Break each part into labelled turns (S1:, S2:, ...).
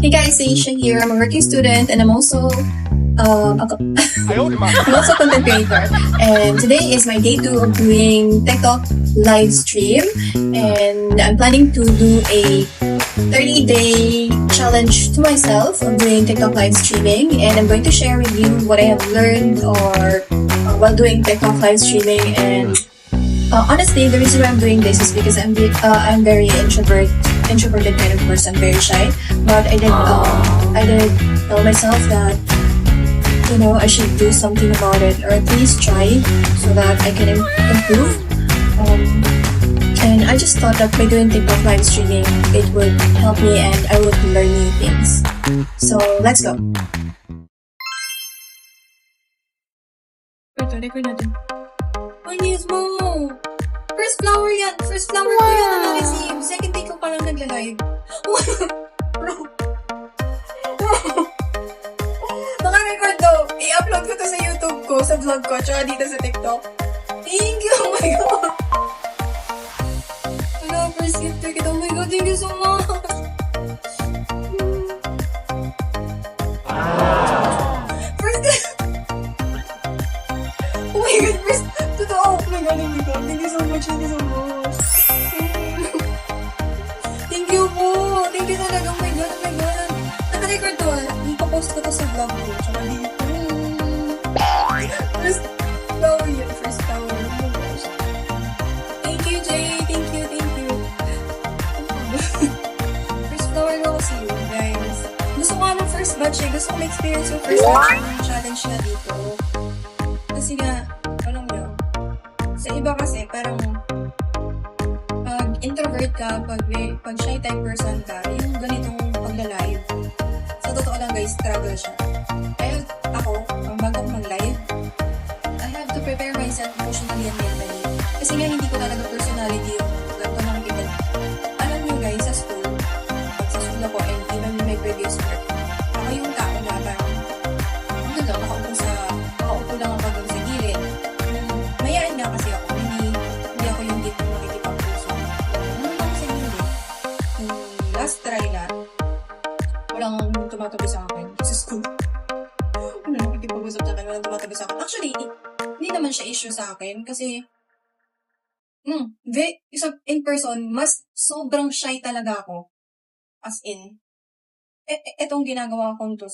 S1: Hey guys, Aisha here. I'm a working student and I'm also I'm also a content creator. And today is my day 2 of doing TikTok live stream. And I'm planning to do a 30-day challenge to myself of doing TikTok live streaming. And I'm going to share with you what I have learned or while doing TikTok live streaming. And honestly, the reason why I'm doing this is because I'm very introverted kind of person, very shy. But I did tell myself that I should do something about it, or at least try, so that I can improve. And I just thought that by doing TikTok live streaming, it would help me and I would learn new things. So let's go. Ito, record natin. Ay, news mo! First flower yan! First flower ko yan na na-receive. Second day ko pa lang nagla-live. Bro! Naka-record to. I-upload ko to sa YouTube ko, sa vlog ko, tsaka dito sa TikTok. Thank you! Oh my God! Wala, first gift kita. Oh my God, thank you so much! First gift! Oh my God, first... Totoo! Oh my God, thank you so much, thank you so much. Thank you po! Thank you talaga, oh my God, oh my God. Naka-record to, ipapost ko to sa vlog ko, tsaka dito. First flower yun, first flower. Oh my gosh. Thank you, Jay. Thank you, thank you. First flower ko kasi yun, guys. Gusto ko ng first batch eh. Gusto ko ma-experience yung first batch yung challenge na dito. Kasi nga, alam mo, sa iba kasi, parang pag introvert ka, pag shy type person ka, yung ganitong pagla-live. Sa totoo lang guys, struggle siya. Kaya ako, ang bago ko mag-live, I have to prepare myself emotionally and mentally. Kasi nga hindi ko talaga personality yung ganito nakikita. Alam nyo guys, sa school, pag sa school ako and even in my previous work, ako yung tao na parang, ano lang, nakaupo lang ako doon sa gilid. Mayain nga kasi ako, hindi ako yung tipo makikipag-puso. Ano lang sa gilid? Last try na, walang tumatabi sa akin sa school. Ano, nakikipag-usap sa akin, walang tumatabi sa akin. Actually, hindi naman siya issue sa akin kasi in person, mas sobrang shy talaga ako. As in, etong ginagawa kong to,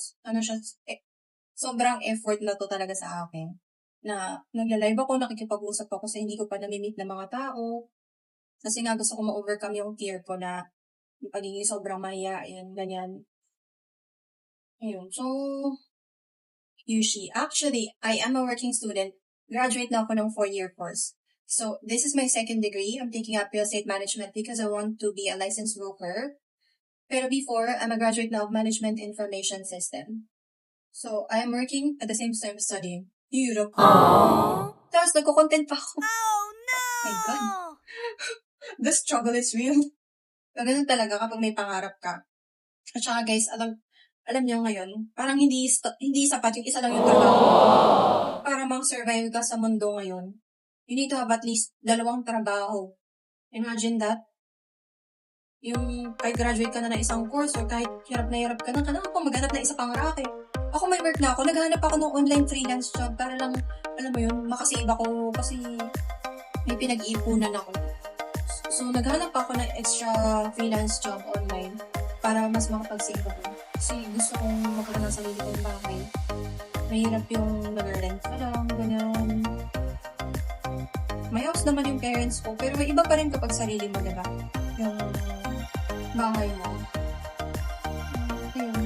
S1: sobrang effort na to talaga sa akin. Na nagla-live ako, nakikipag-usap ako kasi hindi ko pa nami-meet ng mga tao. Kasi nga gusto ko ma-overcome yung fear ko na yung pagiging sobrang mahiyain, ganyan. Ayun, so, actually, I am a working student. Graduate na ako ng 4-year course. So, this is my second degree. I'm taking up real estate management because I want to be a licensed broker. Pero before, I'm a graduate now of Management Information System. So, I am working at the same time studying. Europe. Tapos, nagko-content pa ako. Oh, no! My God. The struggle is real. Ganun talaga kapag may pangarap ka. At saka guys, alam niyo ngayon, parang hindi sapat yung isa lang yung trabaho. Para mang-survive ka sa mundo ngayon, you need to have at least 2 trabaho. Imagine that. Yung kahit graduate ka na ng isang course or kahit hirap ka na, kailangan pa maghanap na isa pang racket. Ako may work na ako, naghahanap ako ng online freelance job para lang, alam mo yun, makasave ako kasi may pinag-iipunan ako. So, naghanap ako ng extra freelance job online para mas makapag-save ako. Kasi gusto kong magkaroon ng sarili kong bahay. Mahirap yung nag-rent ka lang, ganyan. May house naman yung parents ko, pero may iba pa rin kapag sarili mo, diba? Yung bahay mo. Ayun.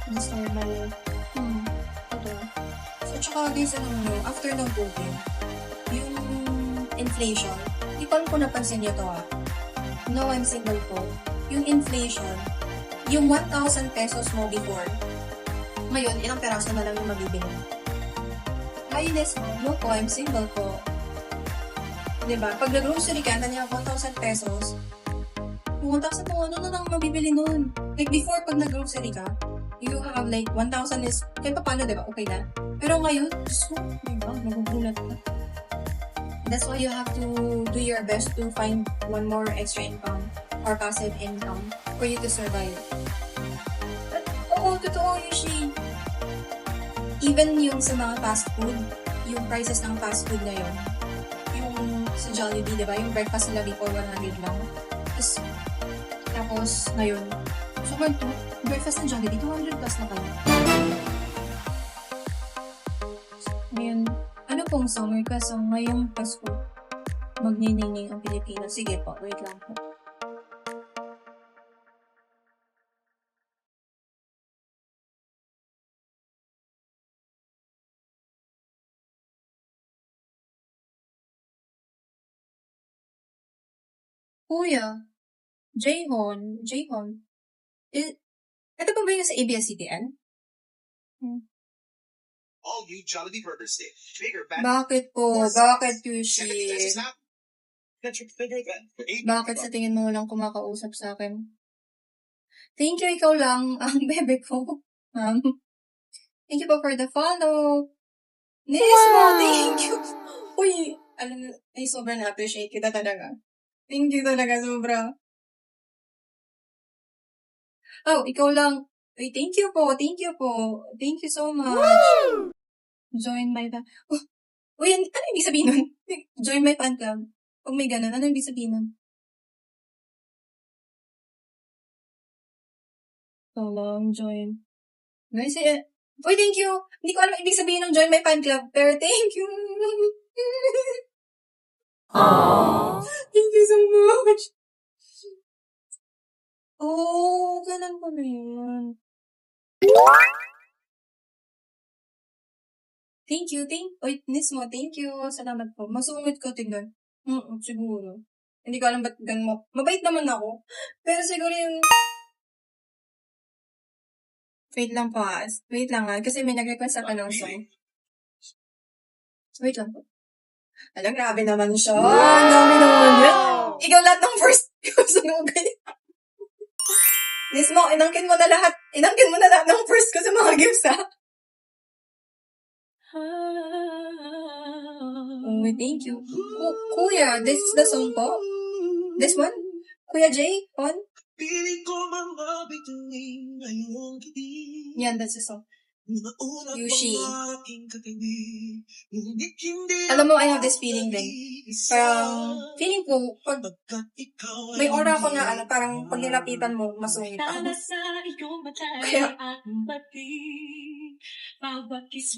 S1: Just normal. Ito. So, tsaka guys, after ng COVID, yung inflation, di pa rin ko napansin nyo to No, I'm single po. Yung inflation, yung 1,000 pesos mo before, ngayon, ilang peraso na lang yung mabibili. Ayos mo, no po, I'm single po. Diba? Pag nag-grocery ka, nandiyan 1,000 pesos, yung 1,000 mo, ano na lang mabibili nun? Like before, pag nag-grocery ka, you have like 1,000 is, kahit pa paano, diba? Okay na. Pero ngayon, diba? Nagugulat ka. That's why you have to do your best to find one more extra income or passive income for you to survive. totoo Yushi. Even yung sa mga fast food, yung prices ng fast food ngayon, yung sa Jollibee, di ba? Yung breakfast nila before 100 lang. Tapos ngayon, sobrang breakfast ng Jollibee, 200 plus na kayo. Ngayon, ano pong summer kasi ngayong Pasko, magniningning ang Pilipinas. Sige po, wait lang po. Kuya, Jayhon, ito pa ba yung sa ABS-CBN?
S2: All new Jollibee Burger Stick. Bigger back.
S1: Bakit po?
S2: More
S1: Bakit,
S2: size. 70
S1: Yushi?
S2: pesos now. Get your bigger than for 80.
S1: Bakit sa tingin mo lang kumakausap sa akin? Thank you, ikaw lang, ang bebe ko. Thank you po for the follow. Nismo, thank you. Uy, alam mo, ay sobrang na-appreciate kita talaga. Thank you talaga, sobra. Oh, ikaw lang. Uy, thank you po, thank you po. Thank you so much. Woo! Join my fan. Uy, ano ibig sabihin nun? Join my fan club. Pag may ganun, ano ibig sabihin nun? Join. Guys, uy, thank you. Hindi ko alam ibig sabihin ng join my fan club, pero thank you. Aww. Thank you so much. Oh, ganun pala yun. Thank you, Nismo, thank you. Salamat po. Masungit ko, tignan. Siguro. Hindi ko alam ba't ganun mo. Mabait naman ako. Pero siguro yung... Wait lang po, wait lang kasi may nag-request sa ng song. Wait lang po. Alam, grabe naman siya. Ang dami naman yan. Ikaw lahat ng first sunugay. Nismo, inangkin mo na lahat ng first ko sa mga gifts, ha? Oh, thank you. Kuya, this is the song po? This one? Kuya Jay, on? Yan, that's the song. Yushi. Alam mo, I have this feeling din. Parang, feeling ko, pag may aura ko na parang pag nilapitan mo, masungit ako. Kaya,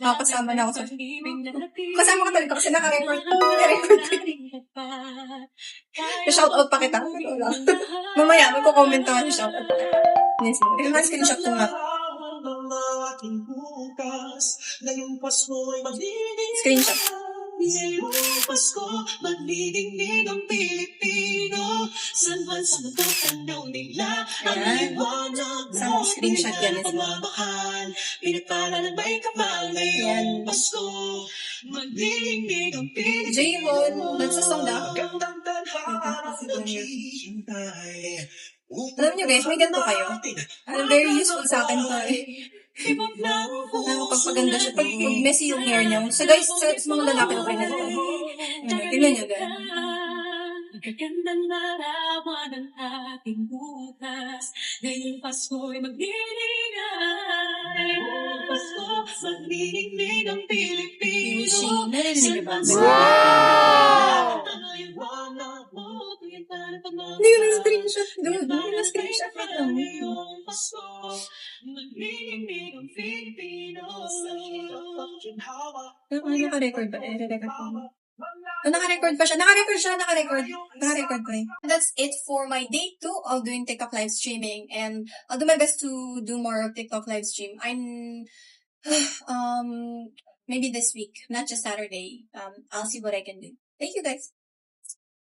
S1: makakasama na ako sa kasama ko talaga kasi naka-record ko. Shoutout pa kita. Mamaya, magko-comment ako yung shoutout pa kita. Kailangan screenshot ko nga. Screenshot. Pasko, magdidinig ang Pilipino. San man sa matutanaw nila ang liwanag mo. Saan screenshot yan? Pinagpalalang kapal ngayong Pasko. Magdidinig ang Pilipino. Jayhon, that's a song na. Alam niyo guys, may ganito kayo. Very useful sa akin to eh. Pagpaganda siya. Pag messy yung hair niya. So guys, sa mga lalaki okay na ito. Tingnan niyo guys. Magagandang larawan ng ating bukas. Ngayong Pasko'y magdidinig. Ngayong Pasko, magdidinig ang Pilipino. Narinig ba? Wow! Hindi yun ang screenshot. Hindi yun ang screenshot. Ngayong Pasko, magdidinig ang Pilipino. Naka-record ba? Naka-record pa. Naka-record pa siya. Naka-record ko eh. That's it for my day 2 of doing TikTok live streaming. And I'll do my best to do more of TikTok live stream. Maybe this week, not just Saturday. I'll see what I can do. Thank you guys.